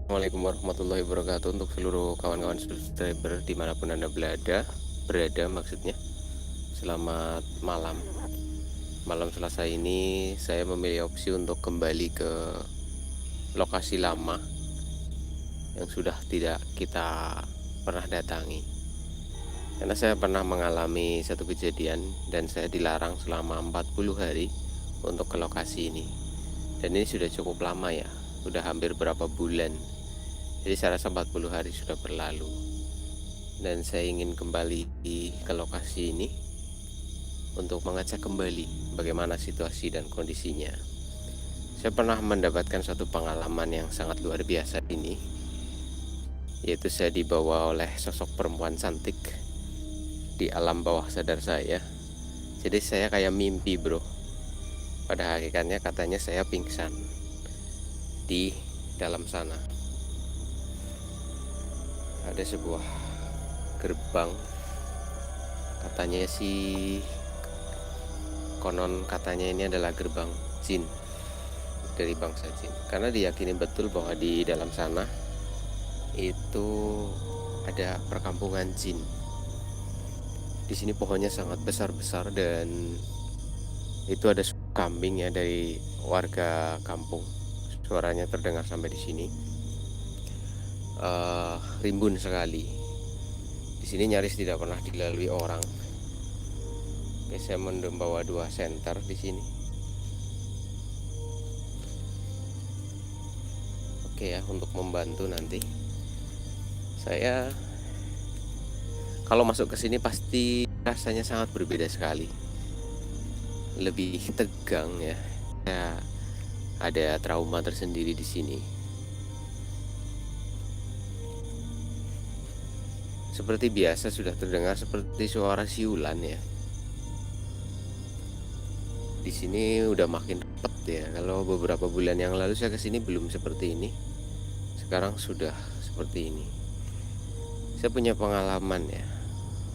Assalamualaikum warahmatullahi wabarakatuh untuk seluruh kawan-kawan subscriber dimanapun Anda berada maksudnya. Selamat malam. Malam Selasa ini saya memilih opsi untuk kembali ke lokasi lama yang sudah tidak kita pernah datangi. Karena saya pernah mengalami satu kejadian dan saya dilarang selama 40 hari untuk ke lokasi ini. Dan ini sudah cukup lama ya, sudah hampir berapa bulan. Jadi saya rasa 40 hari sudah berlalu. Dan saya ingin kembali ke lokasi ini untuk mengecek kembali bagaimana situasi dan kondisinya. Saya pernah mendapatkan satu pengalaman yang sangat luar biasa ini, yaitu saya dibawa oleh sosok perempuan cantik di alam bawah sadar saya. Jadi saya kayak mimpi bro. Pada hakikatnya katanya saya pingsan di dalam sana. Ada sebuah gerbang, katanya sih, konon katanya ini adalah gerbang jin, dari bangsa jin. Karena diyakini betul bahwa di dalam sana itu ada perkampungan jin. Di sini pohonnya sangat besar-besar dan itu ada kambing ya dari warga kampung. Suaranya terdengar sampai di sini. Rimbun sekali. Di sini nyaris tidak pernah dilalui orang. Oke, saya membawa 2 senter di sini. Oke ya, untuk membantu nanti. Saya kalau masuk ke sini pasti rasanya sangat berbeda sekali. Lebih tegang ya. Saya ada trauma tersendiri di sini. Seperti biasa sudah terdengar seperti suara siulan ya. Di sini udah makin cepet ya. Kalau beberapa bulan yang lalu saya kesini belum seperti ini. Sekarang sudah seperti ini. Saya punya pengalaman ya,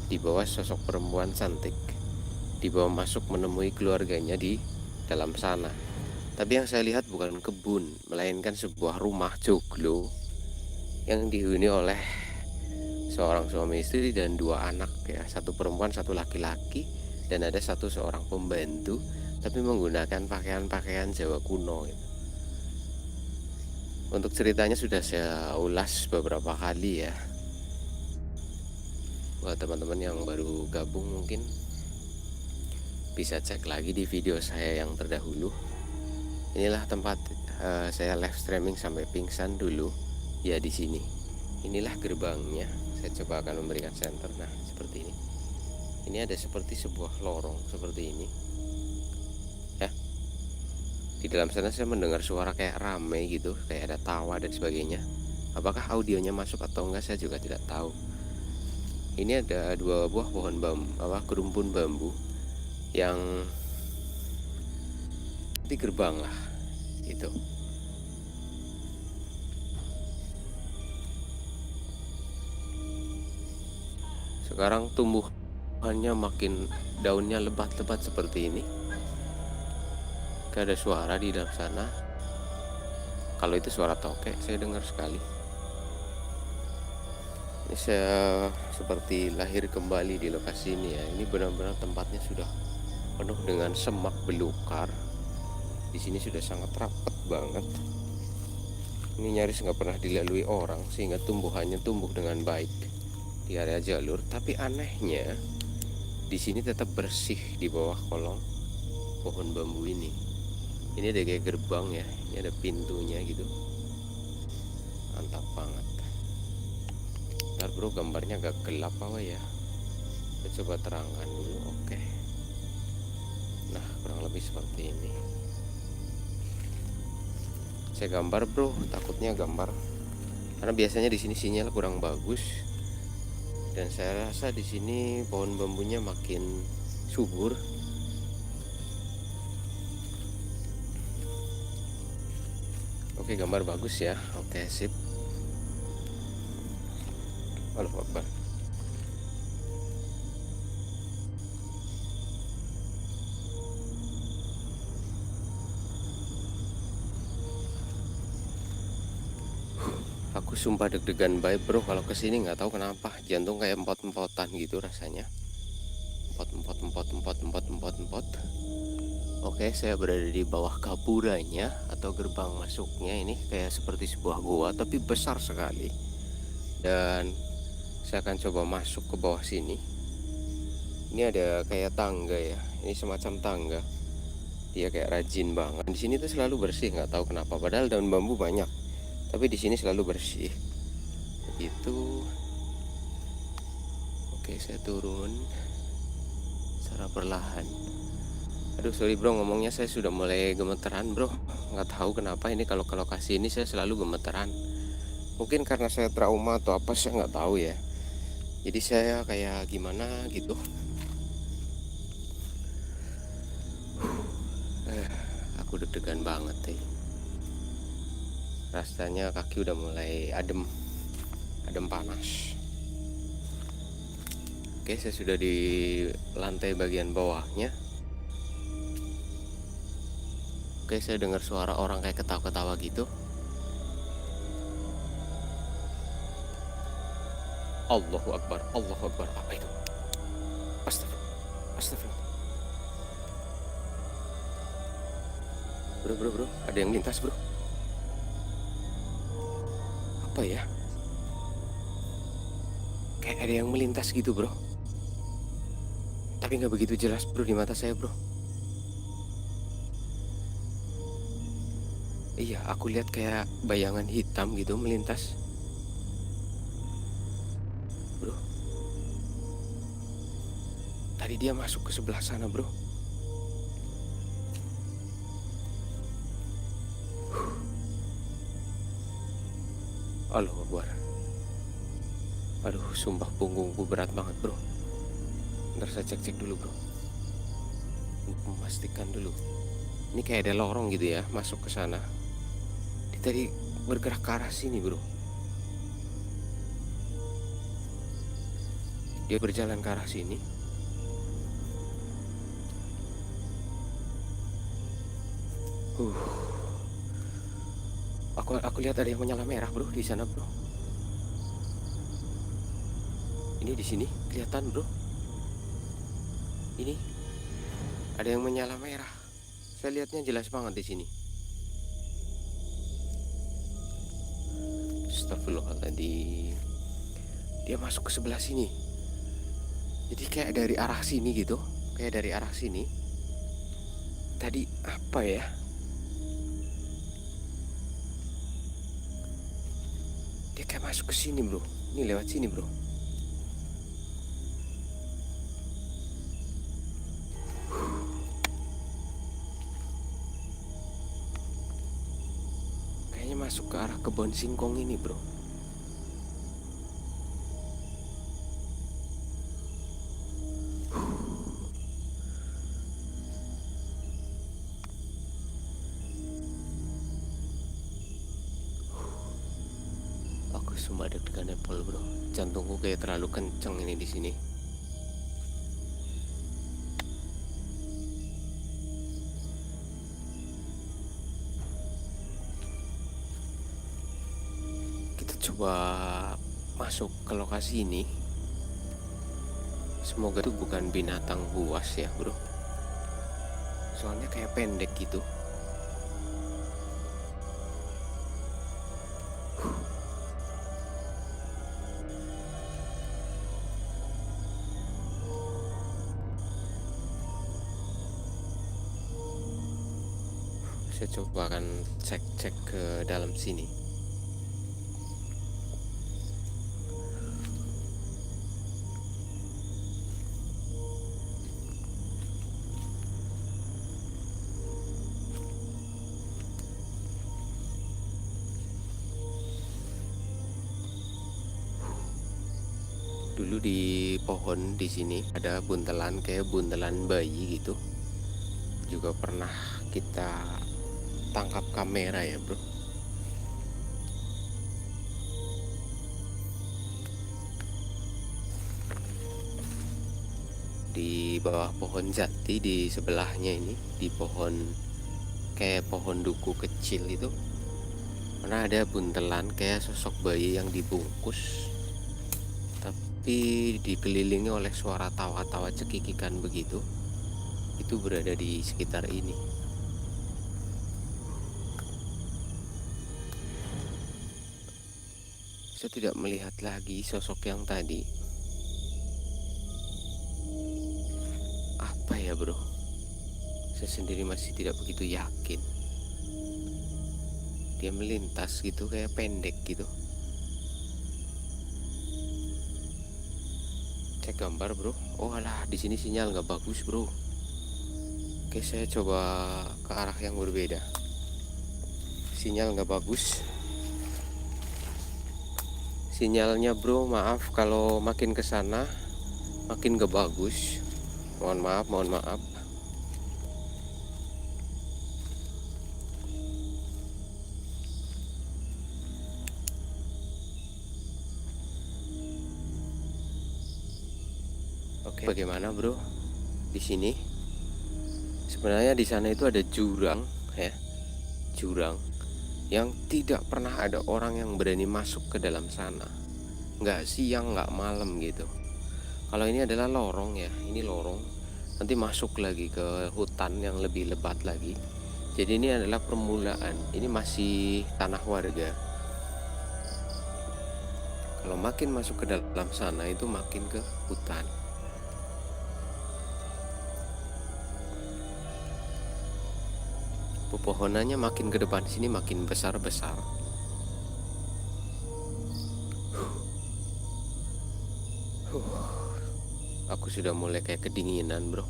dibawa sosok perempuan cantik, dibawa masuk menemui keluarganya di dalam sana. Tapi yang saya lihat bukan kebun, melainkan sebuah rumah joglo yang dihuni oleh seorang suami istri dan 2 anak ya, 1 perempuan 1 laki-laki, dan ada seorang pembantu tapi menggunakan pakaian-pakaian Jawa kuno gitu. Untuk ceritanya sudah saya ulas beberapa kali ya. Buat teman-teman yang baru gabung mungkin bisa cek lagi di video saya yang terdahulu. Inilah tempat saya live streaming sampai pingsan dulu ya, di sini. Inilah gerbangnya. Saya coba akan memberikan center. Nah, seperti ini. Ini ada seperti sebuah lorong seperti ini. Ya. Di dalam sana saya mendengar suara kayak rame gitu, kayak ada tawa dan sebagainya. Apakah audionya masuk atau enggak saya juga tidak tahu. Ini ada 2 buah pohon gerumpun bambu yang di gerbang lah gitu. Sekarang tumbuhannya makin, daunnya lebat-lebat seperti ini. Kayak ada suara di dalam sana. Kalau itu suara tokek saya dengar sekali. Ini saya seperti lahir kembali di lokasi ini ya. Ini benar-benar tempatnya sudah penuh dengan semak belukar. Di sini sudah sangat rapat banget. Ini nyaris nggak pernah dilalui orang sehingga tumbuhannya tumbuh dengan baik di area jalur. Tapi anehnya di sini tetap bersih di bawah kolong pohon bambu ini. Ini ada kayak gerbang ya. Ini ada pintunya gitu. Mantap banget. Ntar bro, gambarnya agak gelap apa ya? Kita coba terangkan dulu. Oke. Nah, kurang lebih seperti ini. Saya gambar bro, takutnya gambar karena biasanya di sini sinyal kurang bagus. Dan saya rasa di sini pohon bambunya makin subur. Oke, gambar bagus ya. Oke, sip. Allahu Akbar. Aku sumpah deg-degan baik bro kalau kesini, nggak tahu kenapa jantung kayak empot-empotan gitu rasanya. Empot. Oke, saya berada di bawah gapuranya atau gerbang masuknya. Ini kayak seperti sebuah gua tapi besar sekali. Dan saya akan coba masuk ke bawah sini. Ini ada kayak tangga ya. Ini semacam tangga. Dia kayak rajin banget. Di sini tuh selalu bersih, nggak tahu kenapa. Padahal daun bambu banyak, tapi di sini selalu bersih. Begitu. Oke, saya turun secara perlahan. Aduh, sorry bro, ngomongnya saya sudah mulai gemeteran bro. Nggak tahu kenapa ini kalau ke lokasi ini saya selalu gemeteran. Mungkin karena saya trauma atau apa, saya nggak tahu ya. Jadi saya kayak gimana gitu. Aku deg-degan banget deh. Rasanya kaki udah mulai adem panas. Oke, saya sudah di lantai bagian bawahnya. Oke, saya dengar suara orang kayak ketawa-ketawa gitu. Allahu Akbar. Apa itu? Astagfirullah. Bro, ada yang lintas bro. Apa ya? Kayak ada yang melintas gitu bro. Tapi nggak begitu jelas bro di mata saya bro. Iya, aku lihat kayak bayangan hitam gitu melintas. Bro, tadi dia masuk ke sebelah sana bro. Allahu Akbar. Aduh, sumpah punggungku berat banget bro. Ntar saya cek dulu bro, untuk memastikan dulu. Ini kayak ada lorong gitu ya, masuk ke sana. Dia tadi bergerak ke arah sini bro. Dia berjalan ke arah sini. Aku lihat ada yang menyala merah bro di sana bro. Ini di sini kelihatan bro. Ini ada yang menyala merah. Saya lihatnya jelas banget di sini. Astagfirullahaladzim. Dia masuk ke sebelah sini. Jadi kayak dari arah sini gitu. Kayak dari arah sini. Tadi apa ya? Dia kayak masuk ke sini bro. Ini lewat sini bro. Kayaknya masuk ke arah kebun singkong ini bro. Aku semua deg-degan pol bro. Jantungku kayak terlalu kenceng ini di sini. Kita coba masuk ke lokasi ini. Semoga itu bukan binatang buas ya bro. Soalnya kayak pendek gitu. Saya coba akan cek ke dalam sini. Dulu di pohon di sini ada buntelan kayak buntelan bayi gitu. Juga pernah kita tangkap kamera ya bro. Di bawah pohon jati di sebelahnya ini, di pohon kayak pohon duku kecil itu, Mana ada buntelan kayak sosok bayi yang dibungkus, tapi dikelilingi oleh suara tawa-tawa cekikikan begitu. Itu berada di sekitar ini. Saya tidak melihat lagi sosok yang tadi. Apa ya bro? Saya sendiri masih tidak begitu yakin. Dia melintas gitu kayak pendek gitu. Cek gambar bro. Oh alah, di sini sinyal nggak bagus bro. Oke, saya coba ke arah yang berbeda. Sinyal nggak bagus. Sinyalnya bro, maaf kalau makin ke sana makin gak bagus. Mohon maaf. Oke, bagaimana bro? Di sini sebenarnya di sana itu ada jurang ya. Jurang yang tidak pernah ada orang yang berani masuk ke dalam sana. Nggak siang, nggak malam gitu. Kalau ini adalah lorong ya, ini lorong. Nanti masuk lagi ke hutan yang lebih lebat lagi. Jadi ini adalah permulaan. Ini masih tanah warga. Kalau makin masuk ke dalam sana itu makin ke hutan. Pepohonannya makin ke depan sini makin besar-besar. Aku sudah mulai kayak kedinginan bro.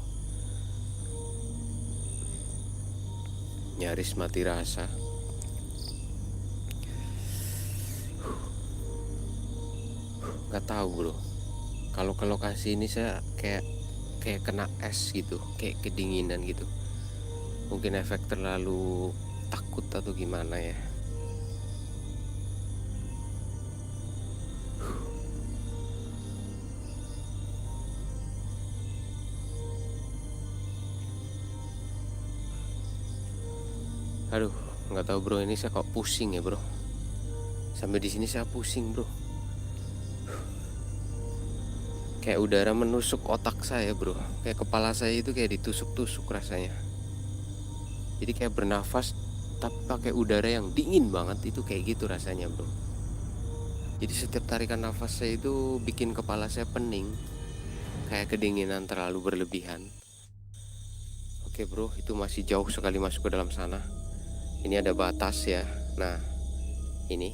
Nyaris mati rasa. Gak tahu bro. Kalau ke lokasi ini saya kayak kena es gitu, kayak kedinginan gitu. Mungkin efek terlalu takut atau gimana ya. Aduh, nggak tahu bro, ini saya kok pusing ya bro. Sampai di sini saya pusing bro. Kayak udara menusuk otak saya bro. Kayak kepala saya itu kayak ditusuk-tusuk rasanya. Jadi kayak bernafas tapi pakai udara yang dingin banget, itu kayak gitu rasanya bro. Jadi setiap tarikan nafas saya itu bikin kepala saya pening. Kayak kedinginan terlalu berlebihan. Oke bro, itu masih jauh sekali masuk ke dalam sana. Ini ada batas ya. Nah, ini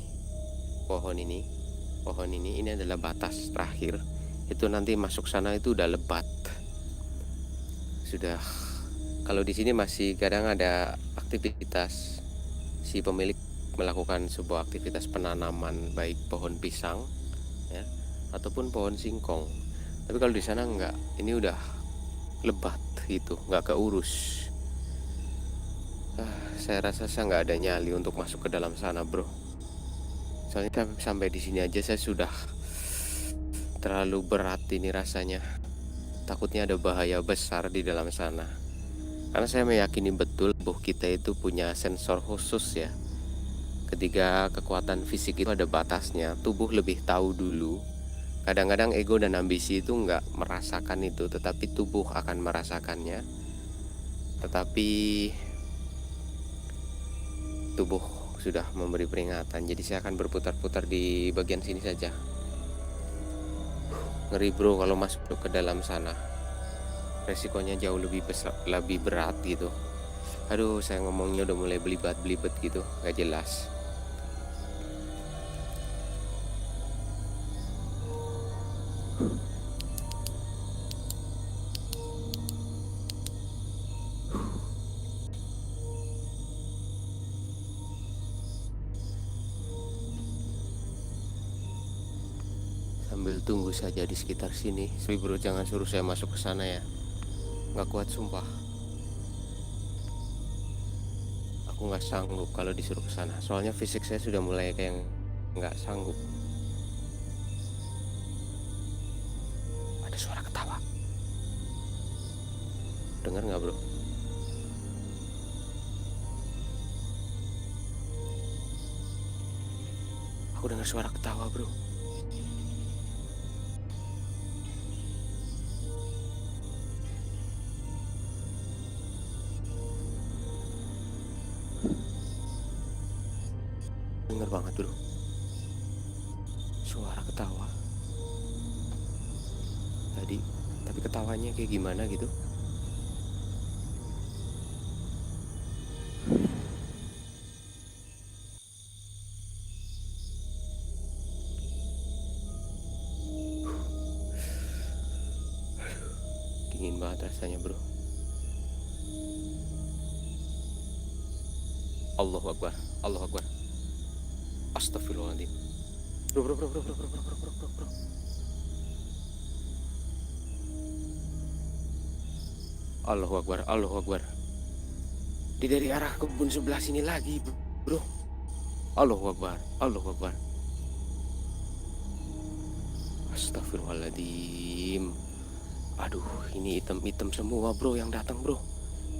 pohon ini adalah batas terakhir. Itu nanti masuk sana itu udah lebat. Sudah. Kalau di sini masih kadang ada aktivitas, si pemilik melakukan sebuah aktivitas penanaman, baik pohon pisang ya ataupun pohon singkong. Tapi kalau di sana enggak, ini udah lebat itu, nggak keurus. Saya rasa saya nggak ada nyali untuk masuk ke dalam sana bro. Soalnya sampai di sini aja saya sudah terlalu berat ini rasanya. Takutnya ada bahaya besar di dalam sana. Karena saya meyakini betul bahwa kita itu punya sensor khusus ya. Ketika kekuatan fisik itu ada batasnya, tubuh lebih tahu dulu. Kadang-kadang ego dan ambisi itu nggak merasakan itu, tetapi tubuh akan merasakannya. Tetapi tubuh sudah memberi peringatan, jadi saya akan berputar-putar di bagian sini saja. Ngeri bro kalau masuk ke dalam sana. Resikonya jauh lebih besar, lebih berat gitu. Aduh, saya ngomongnya udah mulai belibet gitu, gak jelas. Sambil tunggu saja di sekitar sini. Tapi bro, jangan suruh saya masuk ke sana ya. Gak kuat sumpah. Aku gak sanggup kalau disuruh ke sana. Soalnya fisik saya sudah mulai kayak gak sanggup. Ada suara ketawa. Dengar gak bro? dengar suara ketawa, bro. Dengar banget, bro. Suara ketawa. Tadi, tapi ketawanya kayak gimana gitu. Dingin banget rasanya, bro. Allahu Akbar, Allahu Akbar. Astagfirullahaladzim. Bro. Allahu Akbar, Allahu Akbar. Dari arah kebun sebelah sini lagi, bro. Allahu Akbar, Allahu Akbar. Astagfirullahaladzim. Aduh, ini hitam-hitam semua, bro, yang datang, bro.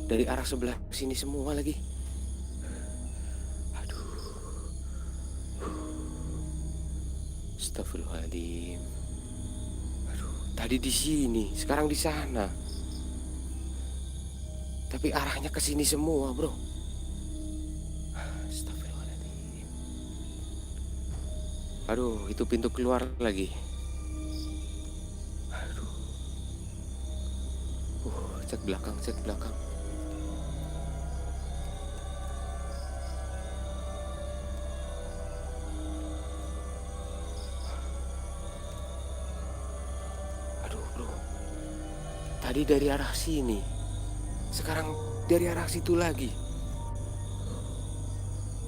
Dari arah sebelah sini semua lagi. Aduh. Astagfirullahaladzim. Aduh, tadi di sini, sekarang di sana. Tapi arahnya ke sini semua, bro. Astagfirullahaladzim. Aduh, itu pintu keluar lagi. Cek belakang. Aduh, bro. Tadi dari arah sini, sekarang dari arah situ lagi.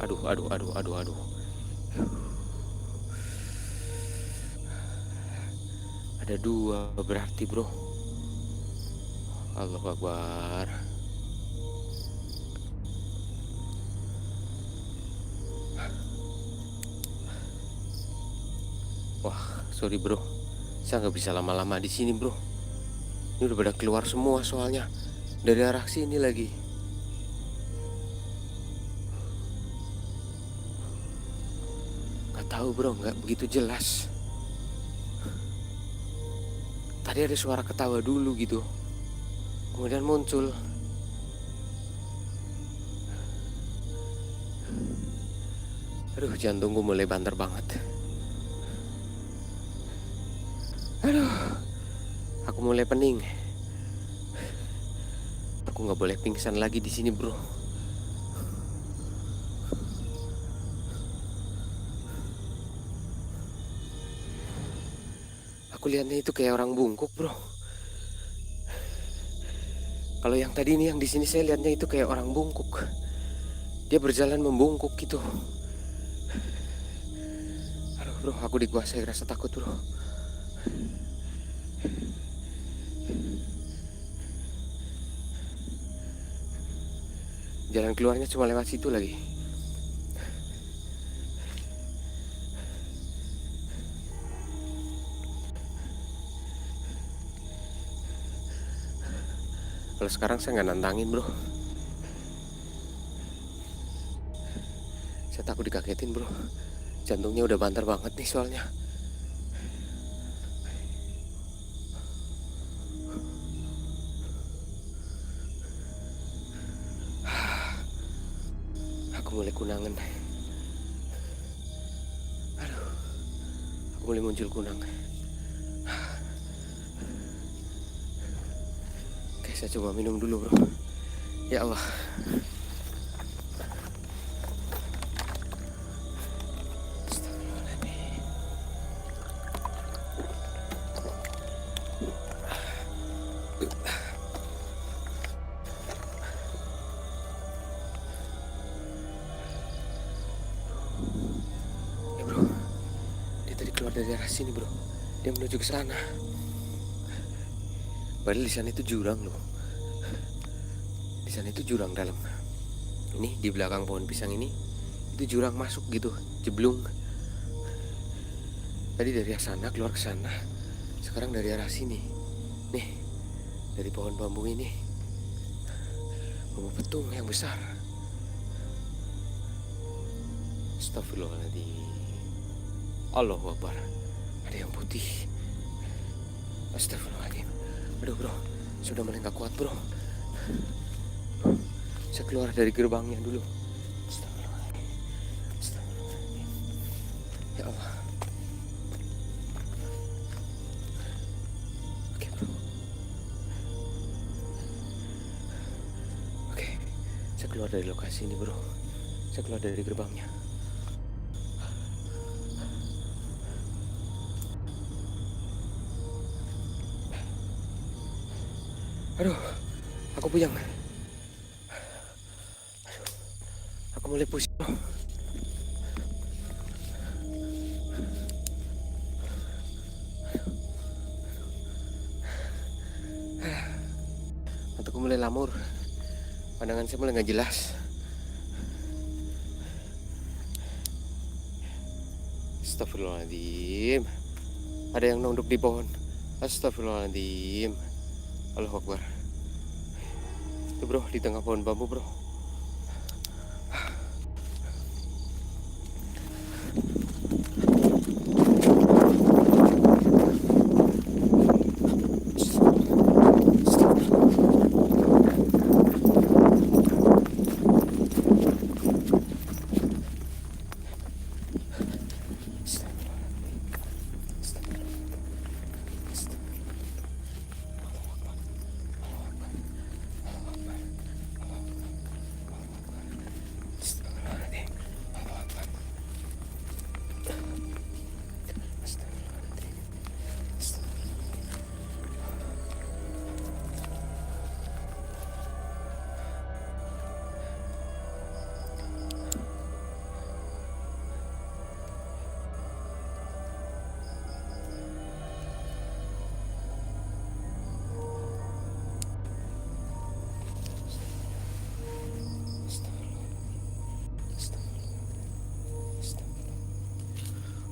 Aduh. Ada dua berarti, bro. Allahu Akbar. Wah, sorry, bro. Saya nggak bisa lama-lama di sini, bro. Ini udah pada keluar semua soalnya dari arah sini lagi. Nggak tahu, bro, nggak begitu jelas. Tadi ada suara ketawa dulu gitu. Kemudian muncul. Aduh, jantungku mulai banter banget. Aduh, aku mulai pening. Aku nggak boleh pingsan lagi di sini, bro. Aku lihatnya itu kayak orang bungkuk, bro. Kalau yang tadi nih, yang di sini saya lihatnya itu kayak orang bungkuk. Dia berjalan membungkuk gitu. Aduh, bro, aku dikuasai rasa takut, bro. Jalan keluarnya cuma lewat situ lagi. Kalau sekarang saya nggak nantangin, bro. Saya takut dikagetin, bro. Jantungnya udah banter banget nih soalnya. Aku mulai kunangan. Aduh, aku mulai muncul kunang. Oke, saya coba minum dulu, bro. Ya Allah. Keluar dari arah sini, bro. Dia menuju ke sana. Padahal di sana itu jurang, loh. Di sana itu jurang dalam. Ini di belakang pohon pisang ini itu jurang masuk gitu, jeblung. Tadi dari arah sana keluar ke sana. Sekarang dari arah sini. Nih, dari pohon bambu ini. Bambu petung yang besar. Astagfirullahaladzim. Allahu Akbar. Ada yang putih. Astagfirullahaladzim. Aduh bro, sudah mulai gak kuat bro. Saya keluar dari gerbangnya dulu. Astagfirullahaladzim. Astagfirullahaladzim. Ya Allah. Oke bro. Oke, saya keluar dari lokasi ini bro. Saya keluar dari gerbangnya. Aduh, aku puyeng. Aduh, aku mulai pusing. Mataku mulai lamur. Pandangan saya mulai nggak jelas. Astagfirullahaladzim. Ada yang nunduk di pohon. Astagfirullahaladzim. Allahu Akbar. Itu bro, di tengah pohon bambu bro.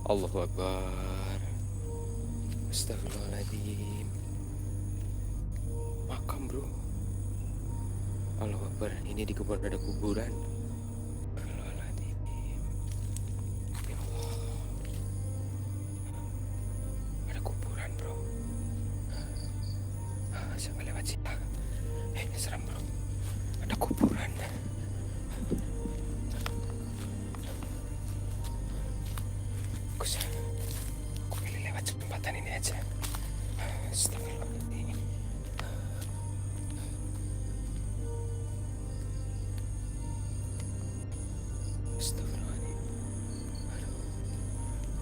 Allahu Akbar. Astagfirullahaladzim. Makam bro. Allahu Akbar. Ini di kebun ada kuburan. Astagfirullahaladzim. Ya Allah. Ada kuburan bro. Saya nggak lewat sini. Serem bro. Ada kuburan. Aku pilih lewat jembatan ini aja. Astagfirullahaladzim. Astagfirullahaladzim.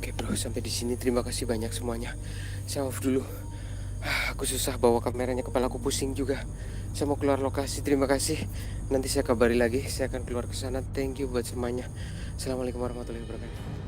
Oke bro, sampai di sini terima kasih banyak semuanya. Saya off dulu. Aku susah bawa kameranya, kepalaku pusing juga. Saya mau keluar lokasi, terima kasih. Nanti saya kabari lagi, saya akan keluar ke sana. Thank you buat semuanya. Assalamualaikum warahmatullahi wabarakatuh.